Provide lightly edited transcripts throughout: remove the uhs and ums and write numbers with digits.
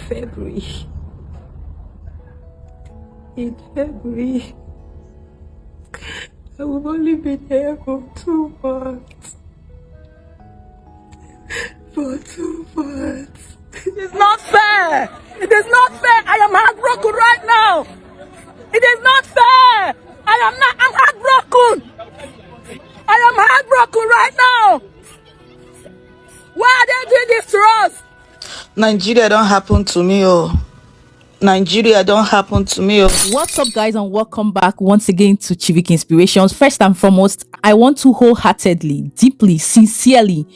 February. In February, I will only be there for 2 months. For 2 months. It's not fair. It is not fair. I am heartbroken right now. It is not fair. I'm heartbroken. I am heartbroken right now. Why are they doing this to us? Nigeria don't happen to me, oh. Nigeria don't happen to me, oh. What's up, guys, and welcome back once again to Chivicinspirations. First and foremost, I want to wholeheartedly, deeply, sincerely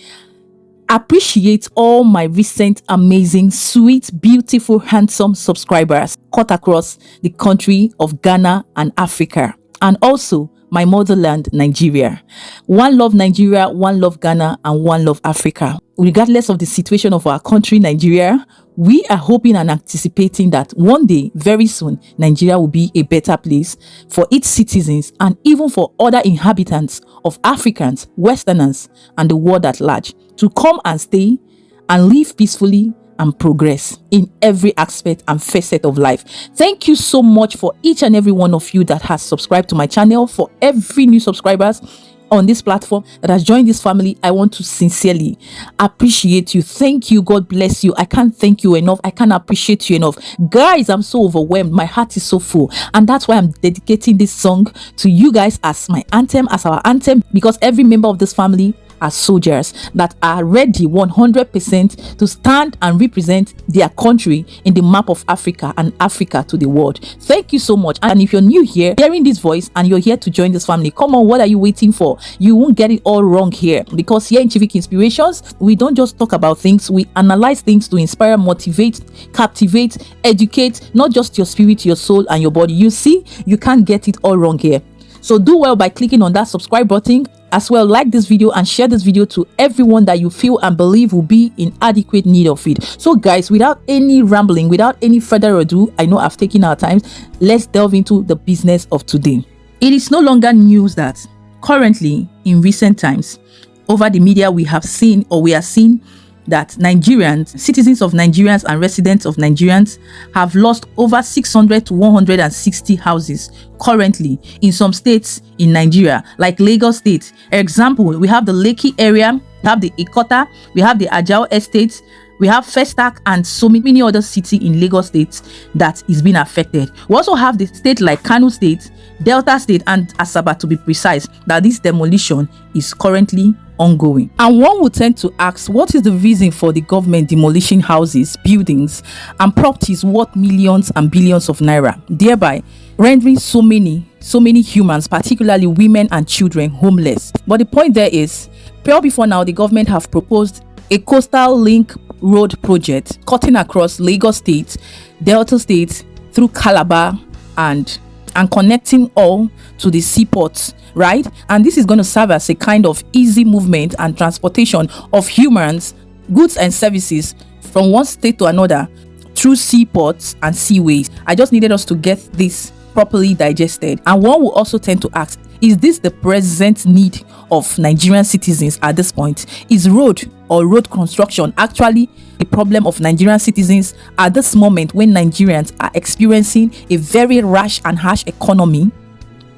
appreciate all my recent amazing, sweet, beautiful, handsome subscribers cut across the country of Ghana and Africa, and also my motherland, Nigeria. One love Nigeria, one love Ghana, and one love Africa. Regardless of the situation of our country, Nigeria, we are hoping and anticipating that one day, very soon, Nigeria will be a better place for its citizens and even for other inhabitants of Africans, Westerners, and the world at large to come and stay and live peacefully and progress in every aspect and facet of life. Thank you so much for each and every one of you that has subscribed to my channel. For every new subscribers on this platform that has joined this family, I want to sincerely appreciate you. Thank you. God bless you. I can't thank you enough. I can't appreciate you enough. Guys, I'm so overwhelmed. My heart is so full, and that's why I'm dedicating this song to you guys as my anthem, as our anthem, because every member of this family are soldiers that are ready 100% to stand and represent their country in the map of Africa and Africa to the world. Thank you so much. And if you're new here, hearing this voice, and you're here to join this family, come on, what are you waiting for? You won't get it all wrong here, because here in Chivicinspirations, we don't just talk about things, we analyze things to inspire, motivate, captivate, educate, not just your spirit, your soul, and your body. You see, you can't get it all wrong here. So do well by clicking on that subscribe button. As well, like this video and share this video to everyone that you feel and believe will be in adequate need of it. So guys, without any rambling, without any further ado, I know I've taken our time, let's delve into the business of today. It is no longer news that currently, in recent times, over the media, we are seeing that Nigerians, citizens of Nigerians and residents of Nigerians have lost over 600 to 160 houses currently in some states in Nigeria, like Lagos State. Example, we have the Lekki area, we have the Ikota, we have the Ajao Estate, we have Festac, and so many other cities in Lagos State that is being affected. We also have the state like Kano State, Delta State, and Asaba, to be precise, that this demolition is currently ongoing. And one would tend to ask, what is the reason for the government demolishing houses, buildings, and properties worth millions and billions of naira, thereby rendering so many humans, particularly women and children, homeless? But the point there is, before now, the government have proposed a coastal link road project cutting across Lagos State, Delta State, through Calabar, and connecting all to the seaports, right? And this is going to serve as a kind of easy movement and transportation of humans, goods, and services from one state to another through seaports and seaways. I just needed us to get this properly digested. And one will also tend to ask, is this the present need of Nigerian citizens at this point? Is road or road construction actually the problem of Nigerian citizens at this moment when Nigerians are experiencing a very rash and harsh economy?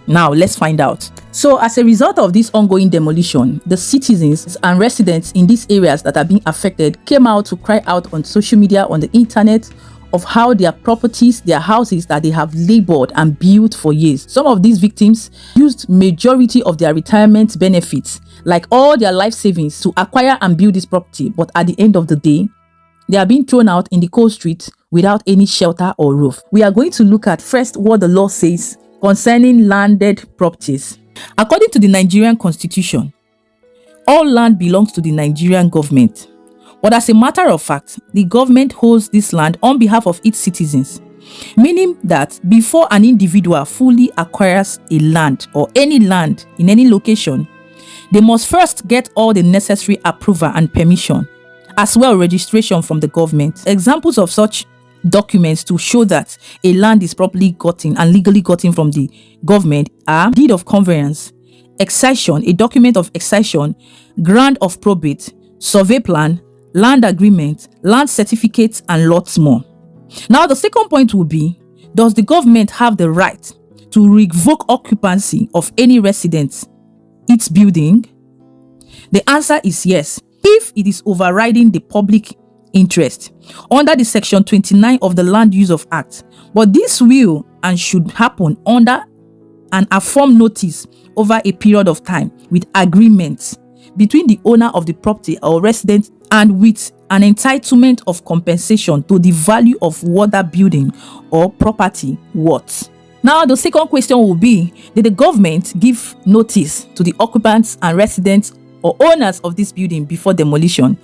Now, let's find out. So, as a result of this ongoing demolition, the citizens and residents in these areas that are being affected came out to cry out on social media, on the internet, of how their properties, their houses that they have labored and built for years. Some of these victims used majority of their retirement benefits, like all their life savings, to acquire and build this property. But at the end of the day, they are being thrown out in the cold streets without any shelter or roof. We are going to look at first what the law says concerning landed properties. According to the Nigerian Constitution, all land belongs to the Nigerian government. But as a matter of fact, the government holds this land on behalf of its citizens, meaning that before an individual fully acquires a land or any land in any location, they must first get all the necessary approval and permission, as well registration from the government. Examples of such documents to show that a land is properly gotten and legally gotten from the government are deed of conveyance, accession, a document of accession, grant of probate, survey plan, land agreement, land certificates, and lots more. Now, the second point will be, does the government have the right to revoke occupancy of any residence, its building? The answer is yes, if it is overriding the public interest under the section 29 of the Land Use of Act. But this will and should happen under an affirmed notice over a period of time with agreements between the owner of the property or resident and with an entitlement of compensation to the value of what that building or property worth. Now, the second question will be, did the government give notice to the occupants and residents or owners of this building before demolition?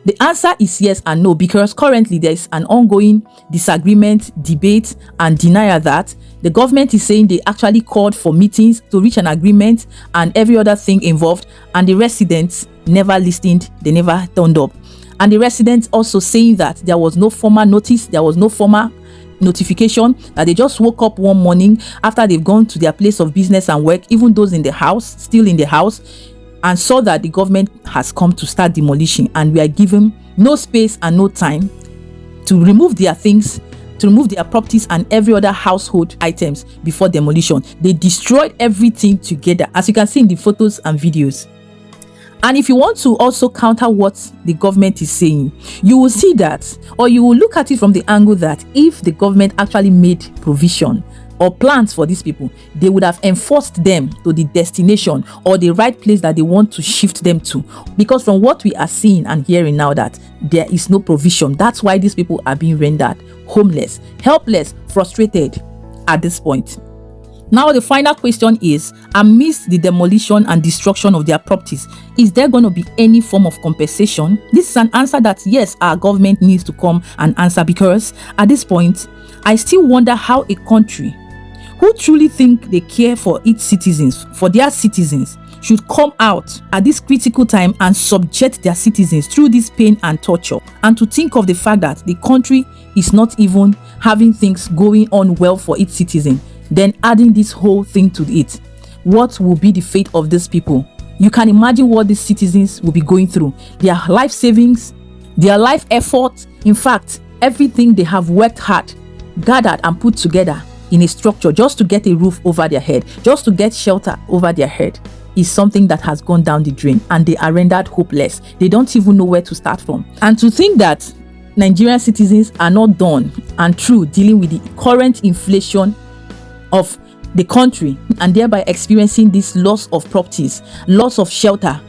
The answer is yes and no, because currently there is an ongoing disagreement, debate, and denial that the government is saying they actually called for meetings to reach an agreement and every other thing involved, and the residents never listened, they never turned up. And the residents also saying that there was no formal notice, there was no formal notification, that they just woke up one morning after they've gone to their place of business and work, even those in the house, still in the house, and saw that the government has come to start demolition, and we are given no space and no time to remove their things, to remove their properties and every other household items before demolition. They destroyed everything together, as you can see in the photos and videos. And if you want to also counter what the government is saying, you will see that, or you will look at it from the angle that if the government actually made provision or plans for these people, they would have enforced them to the destination or the right place that they want to shift them to. Because from what we are seeing and hearing now, that there is no provision. That's why these people are being rendered homeless, helpless, frustrated at this point. Now, the final question is, amidst the demolition and destruction of their properties, is there going to be any form of compensation? This is an answer that yes, our government needs to come and answer, because at this point, I still wonder how a country who truly think they care for its citizens, for their citizens, should come out at this critical time and subject their citizens through this pain and torture, and to think of the fact that the country is not even having things going on well for its citizens, then adding this whole thing to it. What will be the fate of these people? You can imagine what these citizens will be going through. Their life savings, their life effort, in fact, everything they have worked hard, gathered and put together in a structure just to get a roof over their head, just to get shelter over their head, is something that has gone down the drain, and they are rendered hopeless. They don't even know where to start from. And to think that Nigerian citizens are not done and through dealing with the current inflation of the country, and thereby experiencing this loss of properties, loss of shelter,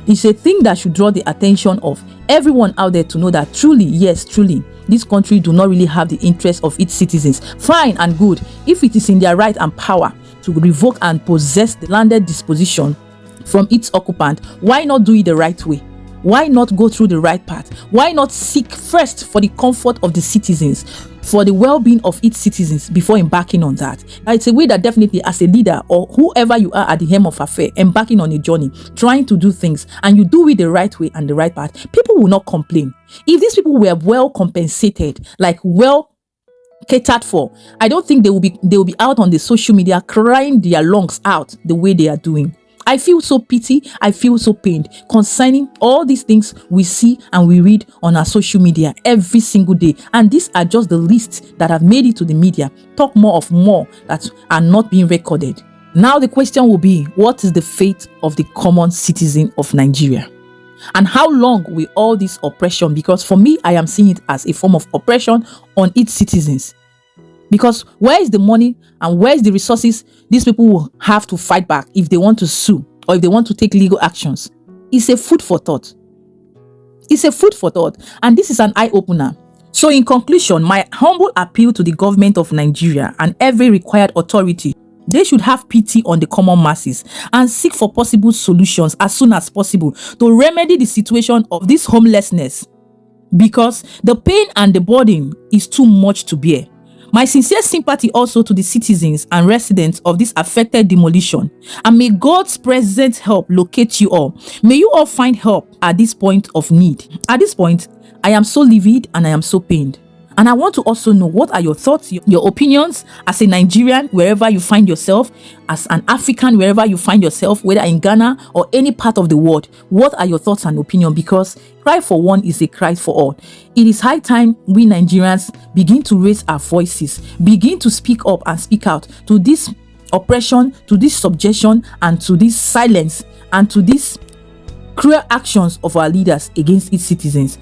is a thing that should draw the attention of everyone out there to know that truly, yes, truly, this country do not really have the interest of its citizens. Fine and good, if it is in their right and power to revoke and possess the landed disposition from its occupant, why not do it the right way? Why not go through the right path? Why not seek first for the comfort of the citizens, for the well-being of its citizens before embarking on that? Now, it's a way that definitely, as a leader or whoever you are at the helm of affair, embarking on a journey, trying to do things, and you do it the right way and the right path, people will not complain. If these people were well compensated, like well catered for, I don't think they will be out on the social media crying their lungs out the way they are doing. I feel so pity, I feel so pained concerning all these things we see and we read on our social media every single day. And these are just the lists that have made it to the media. Talk more of more that are not being recorded. Now the question will be, what is the fate of the common citizen of Nigeria? And how long will all this oppression, because for me, I am seeing it as a form of oppression on its citizens. Because where is the money and where is the resources these people will have to fight back if they want to sue or if they want to take legal actions? It's a food for thought. It's a food for thought. And this is an eye-opener. So in conclusion, my humble appeal to the government of Nigeria and every required authority, they should have pity on the common masses and seek for possible solutions as soon as possible to remedy the situation of this homelessness, because the pain and the burden is too much to bear. My sincere sympathy also to the citizens and residents of this affected demolition, and may God's present help locate you all. May you all find help at this point of need. At this point, I am so livid and I am so pained. And I want to also know, what are your thoughts, your opinions as a Nigerian, wherever you find yourself, as an African, wherever you find yourself, whether in Ghana or any part of the world. What are your thoughts and opinions? Because cry for one is a cry for all. It is high time we Nigerians begin to raise our voices, begin to speak up and speak out to this oppression, to this subjection, and to this silence, and to these cruel actions of our leaders against its citizens.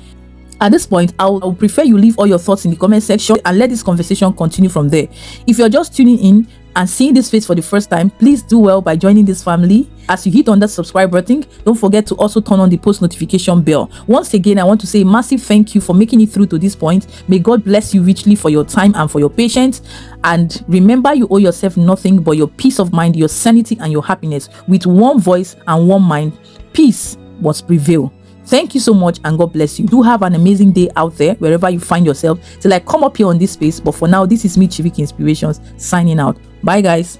At this point, I would prefer you leave all your thoughts in the comment section and let this conversation continue from there. If you're just tuning in and seeing this face for the first time, please do well by joining this family. As you hit on that subscribe button, don't forget to also turn on the post notification bell. Once again, I want to say a massive thank you for making it through to this point. May God bless you richly for your time and for your patience. And remember, you owe yourself nothing but your peace of mind, your sanity, and your happiness. With one voice and one mind, peace must prevail. Thank you so much, and God bless you. Do have an amazing day out there wherever you find yourself till I come up here on this space. But for now, this is me, Chivicinspirations, signing out. Bye guys.